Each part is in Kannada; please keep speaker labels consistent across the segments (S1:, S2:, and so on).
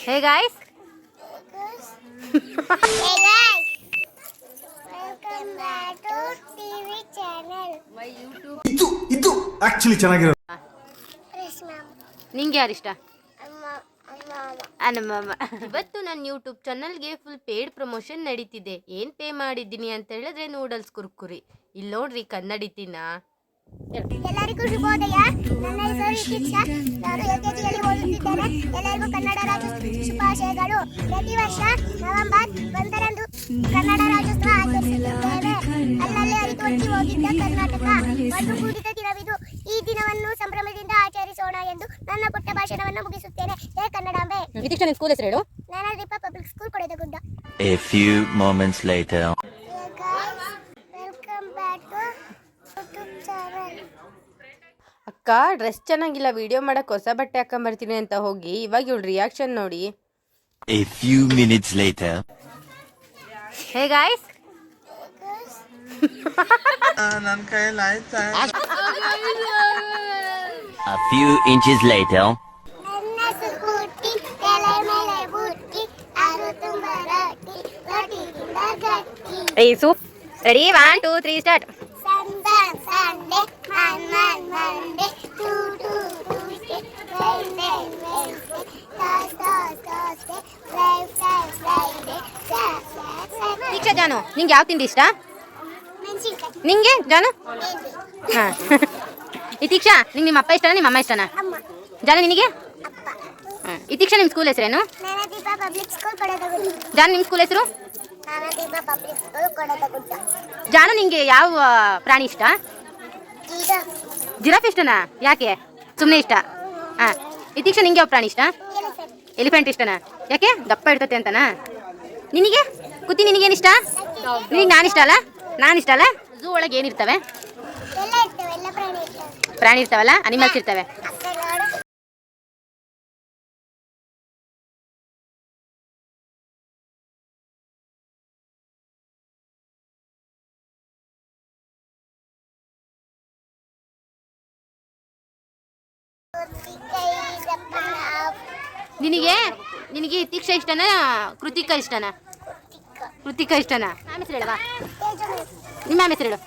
S1: Hey guys.
S2: Hey guys, welcome back to TV channel.
S1: My YouTube.
S3: ಇದು ಆಕ್ಚುಲಿ ಚೆನ್ನಾಗಿರೋದು.
S2: Rishma,
S1: ನಿಂಗೆ ಯಾರು ಇಷ್ಟ?
S2: Amma.
S1: ನಮ್ಮಮ್ಮ. ಇವತ್ತು ನನ್ನ ಯೂಟ್ಯೂಬ್ ಚಾನಲ್ಗೆ ಫುಲ್ ಪೇಡ್ ಪ್ರಮೋಷನ್ ನಡೀತಿದೆ. ಏನು ಪೇ ಮಾಡಿದ್ದೀನಿ ಅಂತ ಹೇಳಿದ್ರೆ ನೂಡಲ್ಸ್ ಕುರ್ಕುರಿ. ಇಲ್ಲಿ ನೋಡ್ರಿ ಕನ್ನಡಿತಿನ.
S2: ಎಲ್ಲರಿಗೂ ಶುಭೋದಯ. ನನ್ನ ಹೆಸರು ಶಿಕ್ಷಾ. ನಾನು LKGಯಲ್ಲಿ ಓದುತ್ತಿದ್ದೇನೆ. ಎಲ್ಲರಿಗೂ ಕನ್ನಡ ರಾಜ್ಯೋತ್ಸವ ಶುಭಾಶಯಗಳು. ಪ್ರತಿ ವರ್ಷ ನವೆಂಬರ್ 1ರಂದು ಕನ್ನಡ ರಾಜ್ಯೋತ್ಸವ ಆಚರಿಸುತ್ತೇವೆ. ಅಲ್ಲಲ್ಲಿ ಹರಿದು ಹೊತ್ತಿ ಹೋಗಿದ್ದ ಕರ್ನಾಟಕ ಒಂದು ಕೂಡಿದ ದಿನವಿದು. ಈ ದಿನವನ್ನು ಸಂಭ್ರಮದಿಂದ ಆಚರಿಸೋಣ ಎಂದು ನನ್ನ ಪುಟ್ಟ ಭಾಷಣವನ್ನು ಮುಗಿಸುತ್ತೇನೆ. ಜಯ ಕನ್ನಡಾಂಬೆ.
S1: ಇದಕ್ಕೆ ನಿನ್ನ ಸ್ಕೂಲ್ ಹೆಸರು ಹೇಳು.
S2: ನಾನು Deepa public school Kodedagudda.
S4: A few moments later.
S2: Welcome back to YouTube channel.
S1: ಅಕ್ಕ ಡ್ರೆಸ್ ಚೆನ್ನಾಗಿಲ್ಲ, ವಿಡಿಯೋ ಮಾಡಕ್ಕೆ ಹೊಸ ಬಟ್ಟೆ ಹಾಕೊಂಬರ್ತೀನಿ ಅಂತ ಹೋಗಿ ಇವಾಗ ಇವಳು ರಿಯಾಕ್ಷನ್ ನೋಡಿ.
S4: A few minutes later.
S1: Hey guys.
S4: A few inches later.
S2: ನನ್ನ ಸ್ಕೂಟಿ ತಲೆ ಮೇಲೆ ಬುಟ್ಟಿ ಆರು ತುಂಬ ರೊಟ್ಟಿ ರೊಟ್ಟಿಯಿಂದ ಗಟ್ಟಿ.
S1: ಏಯ್ soup. Ready 1 2 3 start.
S2: Sunday Monday to Tuesday Wednesday Thursday Friday Saturday.
S1: Deeksha ಜಾನು, ನಿಂಗೆ ಯಾವ ತಿಂಡಿ ಇಷ್ಟ?
S2: ಮೆಣಸಿನ್ಕಾಯಿ.
S1: ನಿಂಗೆ ಜಾನು? ಹಾಂ. ಇತೀಕ್ಷಾ, ನಿಂಗೆ ನಿಮ್ಮ ಅಪ್ಪ ಇಷ್ಟನಾ ನಿಮ್ಮ ಅಮ್ಮ ಇಷ್ಟನಾ?
S2: ಅಮ್ಮ
S1: ಜಾನು ನಿನಗೆ?
S2: ಅಪ್ಪ.
S1: ಹಾಂ. ಇತೀಕ್ಷಾ ನಿಮ್ಮ ಸ್ಕೂಲ್ ಹೆಸರೇನು?
S2: ನಾನದೀಪ ಪಬ್ಲಿಕ್ ಸ್ಕೂಲ್ ಕೊಡೆದಗುಡ್ಡ.
S1: ಜಾನು ನಿಮ್ಮ ಸ್ಕೂಲ್ ಹೆಸರು?
S2: ನಾನದೀಪ ಪಬ್ಲಿಕ್ ಸ್ಕೂಲ್ ಕೊಡೆದಗುಡ್ಡ.
S1: ಜಾನು ನಿಂಗೆ ಯಾವ ಪ್ರಾಣಿ ಇಷ್ಟ?
S2: ಈಗ
S1: ಜಿರಾಫ್ ಇಷ್ಟನಾ? ಯಾಕೆ? ಸುಮ್ಮನೆ ಇಷ್ಟ? ಹಾಂ. ಇತೀಕ್ಷಾ ನಿಂಗೆ ಯಾವ ಪ್ರಾಣಿ ಇಷ್ಟ? ಎಲಿಫೆಂಟ್ ಇಷ್ಟನಾ? ಯಾಕೆ? ದಪ್ಪ ಇರ್ತತೆ ಅಂತನಾ? ನಿನಗೆ ಕುತ್ತಿ ನಿನಗೇನು ಇಷ್ಟ? ನಿನಗೆ ನಾನು ಇಷ್ಟ ಅಲ್ಲ? ನಾನು ಇಷ್ಟ ಅಲ್ಲ? ಝೂ ಒಳಗೆ ಏನಿರ್ತವೆ?
S2: ಎಲ್ಲ ಇರ್ತವೆ, ಎಲ್ಲ ಪ್ರಾಣಿ ಇರ್ತವೆ.
S1: ಪ್ರಾಣಿ ಇರ್ತಾವಲ್ಲ, ಅನಿಮಲ್ಸ್ ಇರ್ತವೆ.
S2: ಅಷ್ಟೇ ನೋಡು.
S1: ನಿನಗೆ ನಿನಗೆ ಇತೀಕ್ಷಾ ಇಷ್ಟನಾ ಕೃತಿಕಾ ಇಷ್ಟನಾ? ಕೃತಿಕಾ ಇಷ್ಟನಾ? ಮ್ಯಾಮ್ ಹೆಸರು ಹೇಳವಾ? ನಿಮ್ಮ ಮ್ಯಾಮ್ ಹೆಸರು ಹೇಳು.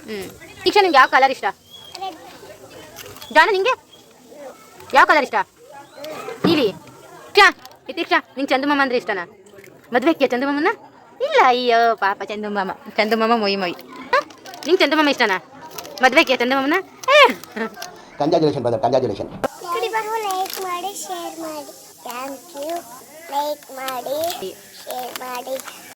S1: ಹ್ಞೂ. ಇತೀಕ್ಷಾ ನಿಂಗೆ ಯಾವ ಕಲರ್ ಇಷ್ಟ? ಜಾನು ನಿಂಗೆ ಯಾವ ಕಲರ್ ಇಷ್ಟ? ನೀಲಿ. ಇತೀಕ್ಷಾ ನಿಂಗೆ ಚಂದುಮಾಮ ಅಂದರೆ ಇಷ್ಟನಾ? ಮದುವೆಕ್ಕೆ ಚಂದುಮಾಮನ? ಇಲ್ಲ, ಅಯ್ಯೋ ಪಾಪ ಚಂದುಮಾಮ ಮೊಯ್ ಹಾಂ. ನಿಂಗೆ ಚಂದುಮಾಮ ಇಷ್ಟನಾ? ಮದುವೆಕ್ಕೆ ಚಂದುಮಾಮನ?
S5: Congratulation brother, congratulation.
S2: ಲೈಕ್ ಮಾಡಿ ಶೇರ್ ಮಾಡಿ. Thank you. ಲೈಕ್ ಮಾಡಿ ಶೇರ್ ಮಾಡಿ.